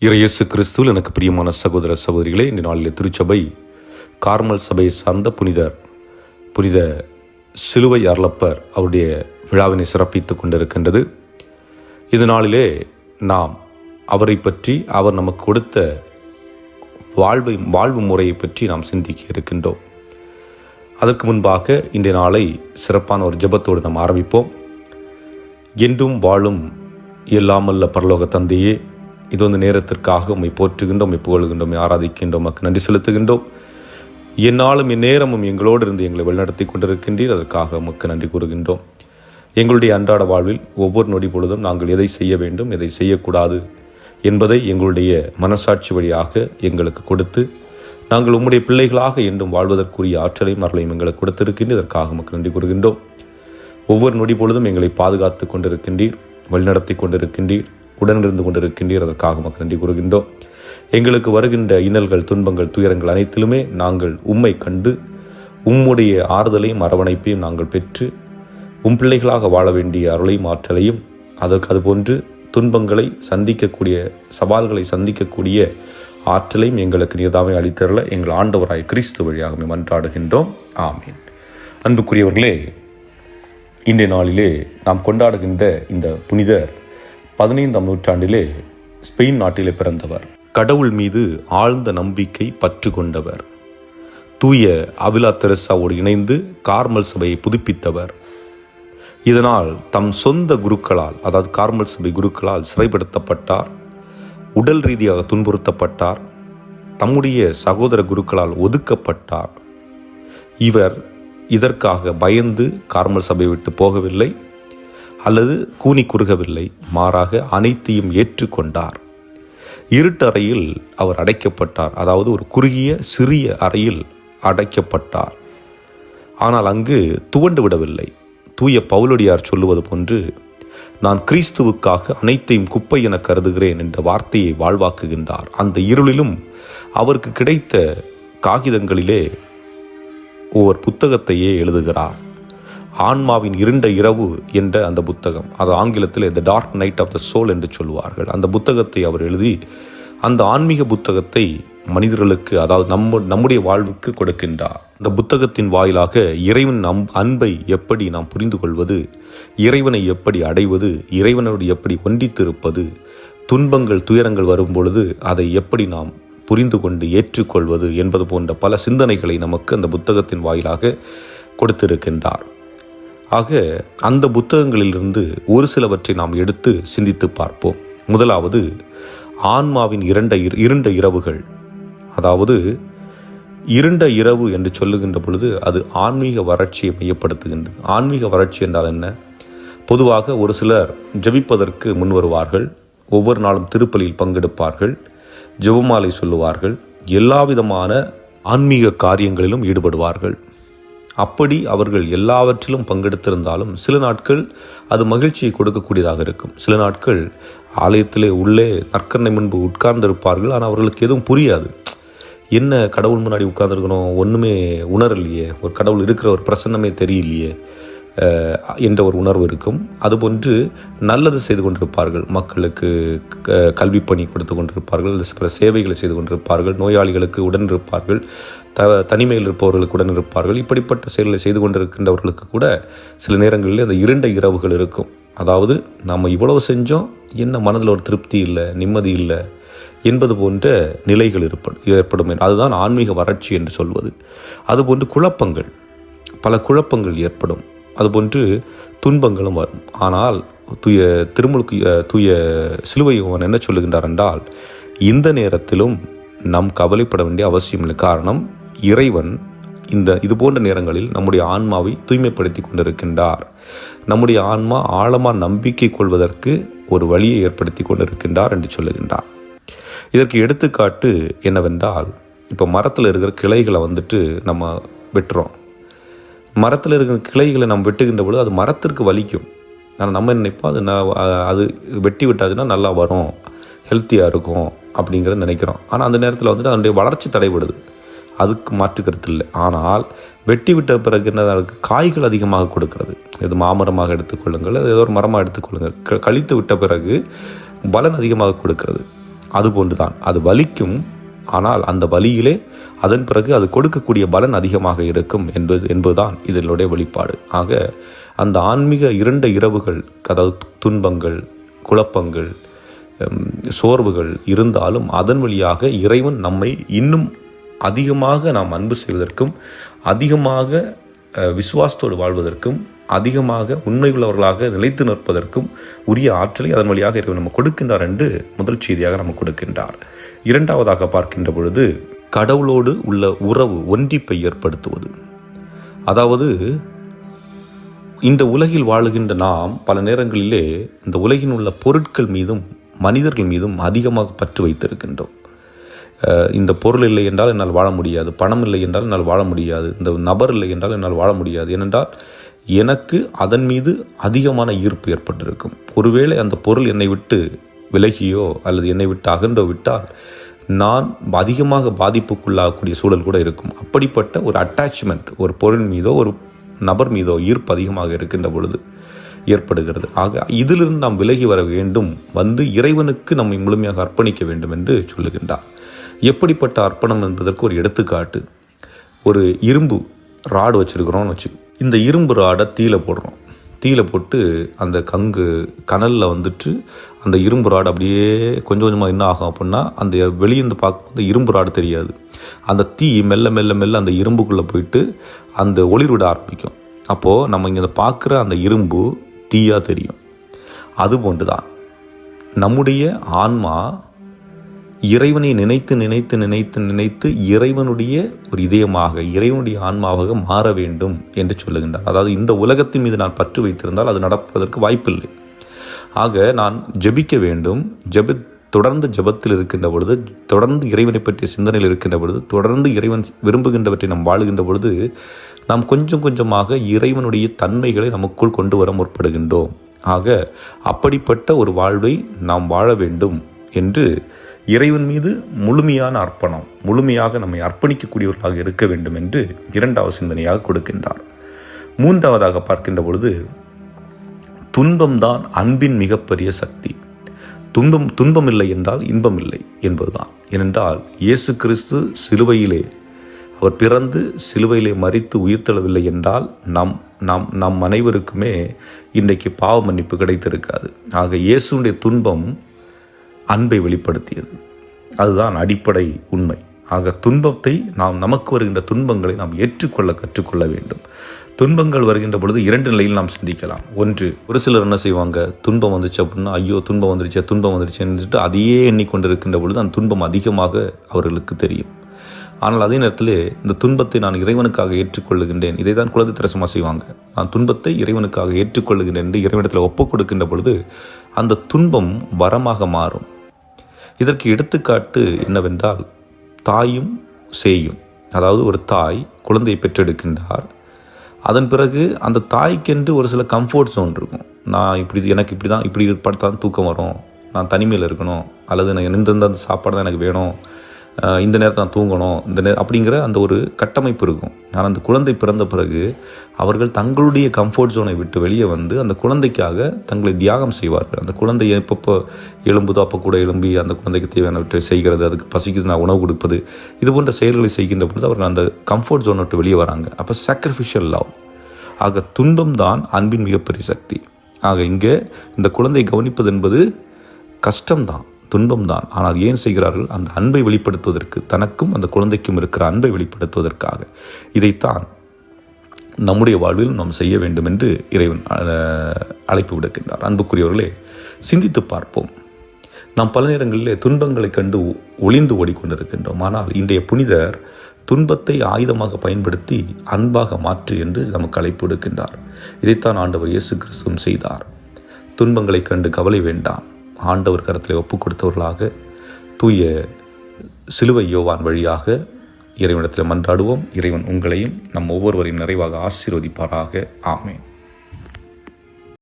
இயேசு கிறிஸ்துவில் எனக்கு பிரியமான சகோதர சகோதரிகளே, இந்த நாளில் திருச்சபை கார்மல் சபையை சார்ந்த புனித சிலுவை அருளப்பர் அவருடைய விழாவினை சிறப்பித்துக் கொண்டிருக்கின்றது. இந்த நாளிலே நாம் அவரை பற்றி, அவர் நமக்கு கொடுத்த வாழ்வு முறையை பற்றி நாம் சிந்திக்க இருக்கின்றோம். அதற்கு முன்பாக இன்றைய நாளை சிறப்பான ஒரு ஜெபத்தோடு நாம் ஆரம்பிப்போம். என்றும் வாழும் எல்லாமல்ல பரலோக தந்தையே, இது வந்து நேரத்திற்காக உம்மை போற்றுகின்றோம், உம்மை புகழ்கின்றோம், ஆராதிக்கின்றோம், உமக்கு நன்றி செலுத்துகின்றோம். எந்நாளும் எந்நேரமும் எங்களோடு இருந்து எங்களை வழிநடத்தி கொண்டிருக்கின்றீர். அதற்காக உமக்கு நன்றி கூறுகின்றோம். எங்களுடைய அன்றாட வாழ்வில் ஒவ்வொரு நொடி பொழுதும் நாங்கள் எதை செய்ய வேண்டும், எதை செய்யக்கூடாது என்பதை எங்களுடைய மனசாட்சி வழியாக எங்களுக்கு கொடுத்து நாங்கள் உம்முடைய பிள்ளைகளாக என்றும் வாழ்வதற்குரிய ஆற்றலையும் அருளையும் எங்களுக்கு கொடுத்திருக்கின்றீர். இதற்காக உமக்கு நன்றி கூறுகின்றோம். ஒவ்வொரு நொடி பொழுதும் எங்களை பாதுகாத்து கொண்டிருக்கின்றீர், வழிநடத்தி கொண்டிருக்கின்றீர், உடனிருந்து கொண்டிருக்கின்றீர். அதற்காக உமக்கு நன்றி கூறுகின்றோம். எங்களுக்கு வருகின்ற இன்னல்கள், துன்பங்கள், துயரங்கள் அனைத்திலுமே நாங்கள் உம்மை கண்டு உம்முடைய ஆறுதலையும் அரவணைப்பையும் நாங்கள் பெற்று பிள்ளைகளாக வாழ வேண்டிய அருளையும் ஆற்றலையும், அதுபோன்று துன்பங்களை சந்திக்கக்கூடிய, சவால்களை சந்திக்கக்கூடிய ஆற்றலையும் எங்களுக்கு நீர்தாமே அளித்தருள எங்கள் ஆண்டவராய் கிறிஸ்து வழியாக மன்றாடுகின்றோம். ஆமீன். அன்புக்குரியவர்களே, இன்றைய நாளிலே நாம் கொண்டாடுகின்ற இந்த புனிதர் 15ஆம் நூற்றாண்டிலே ஸ்பெயின் நாட்டிலே பிறந்தவர். கடவுள் மீது ஆழ்ந்த நம்பிக்கை பற்று கொண்டவர். தூய அவிலா தெரசாவோடு இணைந்து கார்மல் சபையை புதுப்பித்தவர். இதனால் தம் சொந்த குருக்களால், அதாவது கார்மல் சபை குருக்களால் சிறைப்படுத்தப்பட்டார், உடல் ரீதியாக துன்புறுத்தப்பட்டார், தம்முடைய சகோதர குருக்களால் ஒதுக்கப்பட்டார். இவர் இதற்காக பயந்து கார்மல் சபை விட்டு போகவில்லை அல்லது கூனி குறுகவில்லை. மாறாக அனைத்தையும் ஏற்றுக்கொண்டார். இருட்டறையில் அவர் அடைக்கப்பட்டார், அதாவது ஒரு குறுகிய சிறிய அறையில் அடைக்கப்பட்டார். ஆனால் அங்கு துவண்டு விடவில்லை. தூய பவுலடியார் சொல்லுவது போன்று, நான் கிறிஸ்துவுக்காக அனைத்தையும் குப்பை என கருதுகிறேன் என்ற வார்த்தையை வாழ்வாக்குகின்றார். அந்த இருளிலும் அவருக்கு கிடைத்த காகிதங்களிலே ஒவ்வொரு புத்தகத்தையே எழுதுகிறார். ஆன்மாவின் இருண்ட இரவு என்ற அந்த புத்தகம், அது ஆங்கிலத்தில் the dark night of the soul என்று சொல்வார்கள். அந்த புத்தகத்தை அவர் எழுதி அந்த ஆன்மீக புத்தகத்தை மனிதர்களுக்கு, அதாவது நம்முடைய வாழ்வுக்கு கொடுக்கின்றார். இந்த புத்தகத்தின் வாயிலாக இறைவன் அன்பை எப்படி நாம் புரிந்து கொள்வது, இறைவனை எப்படி அடைவது, இறைவனோடு எப்படி ஒன்றித்திருப்பது, துன்பங்கள் துயரங்கள் வரும் பொழுது அதை எப்படி நாம் புரிந்து கொண்டு ஏற்றுக்கொள்வது என்பது போன்ற பல சிந்தனைகளை நமக்கு அந்த புத்தகத்தின் வாயிலாக கொடுத்திருக்கின்றார். ஆக அந்த புத்தகங்களிலிருந்து ஒரு சிலவற்றை நாம் எடுத்து சிந்தித்து பார்ப்போம். முதலாவது, ஆன்மாவின் இருண்ட இரவுகள். அதாவது இருண்ட இரவு என்று சொல்லுகின்ற பொழுது அது ஆன்மீக வறட்சியை மையப்படுத்துகின்றது. ஆன்மீக வறட்சி என்றால் என்ன? பொதுவாக ஒரு சிலர் ஜெபிப்பதற்கு முன் வருவார்கள், ஒவ்வொரு நாளும் திருப்பலியில் பங்கெடுப்பார்கள், ஜெபமாலை சொல்லுவார்கள், எல்லா விதமான ஆன்மீக காரியங்களிலும் ஈடுபடுவார்கள். அப்படி அவர்கள் எல்லாவற்றிலும் பங்கெடுத்திருந்தாலும் சில நாட்கள் அது மகிழ்ச்சியை கொடுக்கக்கூடியதாக இருக்கும். சில நாட்கள் ஆலயத்திலே உள்ளே நற்கரணை முன்பு உட்கார்ந்திருப்பார்கள், ஆனால் அவர்களுக்கு எதுவும் புரியாது. என்ன கடவுள் முன்னாடி உட்கார்ந்துருக்கணும், ஒன்றுமே உணரலையே, ஒரு கடவுள் இருக்கிற ஒரு பிரசன்னமே தெரியலையே என்ற ஒரு உணர்வு இருக்கும். அதுபோன்று நல்லது செய்து கொண்டிருப்பார்கள், மக்களுக்கு கல்வி பணி கொடுத்து கொண்டிருப்பார்கள், சில சேவைகளை செய்து கொண்டிருப்பார்கள், நோயாளிகளுக்கு உடன் இருப்பார்கள், தனிமையில் இருப்பவர்களுக்கு உடன் இருப்பார்கள். இப்படிப்பட்ட செயல்களை செய்து கொண்டிருக்கின்றவர்களுக்கு கூட சில நேரங்களில் அந்த இருண்ட இரவுகள் இருக்கும். அதாவது நம்ம இவ்வளவு செஞ்சோம், என்ன மனதில் ஒரு திருப்தி இல்லை, நிம்மதி இல்லை என்பது போன்ற நிலைகள் ஏற்படும். அதுதான் ஆன்மீக வறட்சி என்று சொல்வது. அதுபோன்று குழப்பங்கள், பல குழப்பங்கள் ஏற்படும். அதுபோன்று துன்பங்களும் வரும். ஆனால் தூய சிலுவை யோவான் என்ன சொல்லுகின்றார் என்றால், இந்த நேரத்திலும் நாம் கவலைப்பட வேண்டிய அவசியம் இல்லை. காரணம், இறைவன் இது போன்ற நேரங்களில் நம்முடைய ஆன்மாவை தூய்மைப்படுத்தி கொண்டிருக்கின்றார். நம்முடைய ஆன்மா ஆழமாக நம்பிக்கை கொள்வதற்கு ஒரு வழியை ஏற்படுத்தி கொண்டிருக்கின்றார் என்று சொல்லுகின்றார். இதற்கு எடுத்துக்காட்டு என்னவென்றால், இப்போ மரத்தில் இருக்கிற கிளைகளை நம்ம வெட்டுறோம். மரத்தில் இருக்கிற கிளைகளை நம்ம வெட்டுகின்ற பொழுது அது மரத்திற்கு வலிக்கும். ஆனால் நம்ம நினைப்போம், அது வெட்டி விட்டாச்சுன்னா நல்லா வரும், ஹெல்த்தியாக இருக்கும் அப்படிங்கிறத நினைக்கிறோம். ஆனால் அந்த நேரத்தில் அதனுடைய வளர்ச்சி தடைபடுது, அதுக்கு மாற்றுக்கிறது இல்லை. ஆனால் வெட்டி விட்ட பிறகு என்ன, அதுக்கு காய்கள் அதிகமாக கொடுக்கிறது. இது மாமரமாக எடுத்துக்கொள்ளுங்கள், ஏதோ ஒரு மரமாக எடுத்துக்கொள்ளுங்கள், கழித்து விட்ட பிறகு பலன் அதிகமாக கொடுக்கிறது. அதுபோன்றுதான் அது வலிக்கும். ஆனால் அந்த வலியிலே அதன் பிறகு அது கொடுக்கக்கூடிய பலன் அதிகமாக இருக்கும் என்பதுதான் இதனுடைய வெளிப்பாடு. ஆக அந்த ஆன்மீக இருண்ட இரவுகள், அதாவது துன்பங்கள், குழப்பங்கள், சோர்வுகள் இருந்தாலும் அதன் வழியாக இறைவன் நம்மை இன்னும் அதிகமாக நாம் அன்பு செய்வதற்கும், அதிகமாக விசுவாசத்தோடு வாழ்வதற்கும், அதிகமாக உண்மையுள்ளவர்களாக நிலைத்து நிற்பதற்கும் உரிய ஆற்றலை அதன் வழியாக இறைவன் நம்ம கொடுக்கின்றார் என்று முதல் செய்தியாக நம்ம கொடுக்கின்றார். இரண்டாவதாக பார்க்கின்ற பொழுது கடவுளோடு உள்ள உறவு, ஒன்றிப்பை ஏற்படுத்துவது. அதாவது இந்த உலகில் வாழுகின்ற நாம் பல நேரங்களிலே இந்த உலகில் உள்ள பொருட்கள் மீதும் மனிதர்கள் மீதும் அதிகமாக பற்று வைத்திருக்கின்றோம். இந்த பொருள் இல்லை என்றால் என்னால் வாழ முடியாது, பணம் இல்லை என்றால் என்னால் வாழ முடியாது, இந்த நபர் இல்லை என்றால் என்னால் வாழ முடியாது. ஏனென்றால் எனக்கு அதன் மீது அதிகமான ஈர்ப்பு ஏற்பட்டிருக்கும். ஒருவேளை அந்த பொருள் என்னை விட்டு விலகியோ அல்லது என்னை விட்டு அகன்றோ விட்டால் நான் அதிகமாக பாதிப்புக்குள்ளாகக்கூடிய சூழல் கூட இருக்கும். அப்படிப்பட்ட ஒரு அட்டாச்மெண்ட் ஒரு பொருள் மீதோ ஒரு நபர் மீதோ ஈர்ப்பு அதிகமாக இருக்கின்ற பொழுது ஏற்படுகிறது. ஆக இதிலிருந்து நாம் விலகி வர வேண்டும், வந்து இறைவனுக்கு நம்மை முழுமையாக அர்ப்பணிக்க வேண்டும் என்று சொல்லுகின்றார். எப்படிப்பட்ட அர்ப்பணம் என்பதற்கு ஒரு எடுத்துக்காட்டு, ஒரு இரும்பு ராடு வச்சுருக்கிறோம்னு வச்சு, இந்த இரும்பு ராடை தீயில போடுறோம். தீயில போட்டு அந்த கனலில் வந்துட்டு அந்த இரும்பு ராடு அப்படியே கொஞ்சம் கொஞ்சமாக என்ன ஆகும் அப்படின்னா, அந்த வெளியிருந்து பார்க்கும்போது இரும்பு ராடு தெரியாது. அந்த தீ மெல்ல மெல்ல மெல்ல அந்த இரும்புக்குள்ளே போயிட்டு அந்த ஒளிர்விட ஆரம்பிக்கும். அப்போது நம்ம இங்கே பார்க்குற அந்த இரும்பு தீயாக தெரியும். அதுபோன்று தான் நம்முடைய ஆன்மா இறைவனை நினைத்து நினைத்து நினைத்து நினைத்து இறைவனுடைய ஒரு இதயமாக, இறைவனுடைய ஆன்மாவாக மாற வேண்டும் என்று சொல்லுகின்றார். அதாவது இந்த உலகத்தின் மீது நான் பற்று வைத்திருந்தால் அது நடப்பதற்கு வாய்ப்பில்லை. ஆக நான் ஜெபிக்க வேண்டும். தொடர்ந்து ஜெபத்தில் இருக்கின்ற பொழுது, தொடர்ந்து இறைவனை பற்றிய சிந்தனையில் இருக்கின்ற பொழுது, தொடர்ந்து இறைவன் விரும்புகின்றவற்றை நாம் வாழுகின்ற பொழுது நாம் கொஞ்சம் கொஞ்சமாக இறைவனுடைய தன்மைகளை நமக்குள் கொண்டு வர முற்படுகின்றோம். ஆக அப்படிப்பட்ட ஒரு வாழ்வை நாம் வாழ வேண்டும் என்று இறைவன் மீது முழுமையான அர்ப்பணம், முழுமையாக நம்மை அர்ப்பணிக்கக்கூடியவர்களாக இருக்க வேண்டும் என்று இரண்டாவது சிந்தனையாக கொடுக்கின்றார். மூன்றாவதாக பார்க்கின்ற பொழுது துன்பம்தான் அன்பின் மிகப்பெரிய சக்தி. துன்பம் இல்லை என்றால் இன்பம் இல்லை என்பதுதான். ஏனென்றால் இயேசு கிறிஸ்து சிலுவையிலே அவர் பிறந்து சிலுவையிலே மரித்து உயிர்த்தெழவில்லை என்றால் நம் அனைவருக்குமே இன்றைக்கு பாவ மன்னிப்பு கிடைத்திருக்காது. ஆக இயேசுடைய துன்பம் அன்பை வெளிப்படுத்தியது. அதுதான் அடிப்படை உண்மை. ஆக துன்பத்தை நமக்கு வருகின்ற துன்பங்களை நாம் ஏற்றுக்கொள்ள கற்றுக்கொள்ள வேண்டும். துன்பங்கள் வருகின்ற பொழுது இரண்டு நிலையில் நாம் சிந்திக்கலாம். ஒன்று, ஒரு சிலர் என்ன செய்வாங்க, துன்பம் வந்துச்சு அப்படின்னா ஐயோ துன்பம் வந்துருச்சுன்னு அதையே எண்ணிக்கொண்டிருக்கின்ற பொழுது அந்த துன்பம் அதிகமாக அவர்களுக்கு தெரியும். ஆனால் அதே நேரத்தில் இந்த துன்பத்தை நான் இறைவனுக்காக ஏற்றுக்கொள்ளுகின்றேன், இதை தான் குழந்தை தெரசமா செய்வாங்க. நான் துன்பத்தை இறைவனுக்காக ஏற்றுக்கொள்ளுகின்றேன் என்று இறைவனிடத்தில் ஒப்புக் கொடுக்கின்ற பொழுது அந்த துன்பம் வரமாக மாறும். இதற்கு எடுத்துக்காட்டு என்னவென்றால் தாயும் சேயும். அதாவது ஒரு தாய் குழந்தையை பெற்றெடுக்கின்றார். அதன் பிறகு அந்த தாய்க்கென்று ஒரு சில கம்ஃபர்ட் ஜோன் இருக்கும். எனக்கு இப்படி படுத்தான் தூக்கம் வரும், நான் தனிமையில் இருக்கணும், அல்லது நான் இந்த சாப்பாடு தான் எனக்கு வேணும், இந்த நேரத்தை நான் தூங்கணும், அப்படிங்கிற அந்த ஒரு கட்டமைப்பு இருக்கும். ஆனால் அந்த குழந்தை பிறந்த பிறகு அவர்கள் தங்களுடைய கம்ஃபர்ட் ஜோனை விட்டு வெளியே வந்து அந்த குழந்தைக்காக தங்களை தியாகம் செய்வார்கள். அந்த குழந்தை எப்பப்போ எழும்புதோ அப்போ கூட எழும்பி அந்த குழந்தைக்கு தேவையானவற்றை செய்கிறது, அதுக்கு பசிக்குது நான் உணவு கொடுப்பது, இது போன்ற செயல்களை செய்கின்ற பொழுது அவர்கள் அந்த கம்ஃபர்ட் ஜோனை விட்டு வெளியே வராங்க. அப்போ சாக்ரிஃபிஷியல் லவ். ஆக துன்பம் தான் அன்பின் மிகப்பெரிய சக்தி. ஆக இங்கே இந்த குழந்தை கவனிப்பது என்பது கஷ்டம்தான், துன்பம்தான். ஆனால் ஏன் செய்கிறார்கள்? அந்த அன்பை வெளிப்படுத்துவதற்கு, தனக்கும் அந்த குழந்தைக்கும் இருக்கிற அன்பை வெளிப்படுத்துவதற்காக. இதைத்தான் நம்முடைய வாழ்வில் நாம் செய்ய வேண்டும் என்று இறைவன் அழைப்பு விடுக்கின்றார். அன்புக்குரியவர்களே, சிந்தித்து பார்ப்போம். நாம் பல நேரங்களிலே துன்பங்களை கண்டு ஒளிந்து ஓடிக்கொண்டிருக்கின்றோம். ஆனால் இன்றைய புனிதர் துன்பத்தை ஆயுதமாக பயன்படுத்தி அன்பாக மாற்று என்று நமக்கு அழைப்பு விடுக்கின்றார். இதைத்தான் ஆண்டவர் இயேசு கிறிஸ்துவும் செய்தார். துன்பங்களை கண்டு கவலை வேண்டாம், ஆண்டவர் கரத்திலே ஒப்புக் கொடுத்தவர்களாக தூய சிலுவை யோவான் வழியாக இறைவனிடத்தில் மன்றாடுவோம். இறைவன் உங்களையும் நம் ஒவ்வொருவரையும் நிறைவாக ஆசீர்வதிப்பாராக. ஆமென்.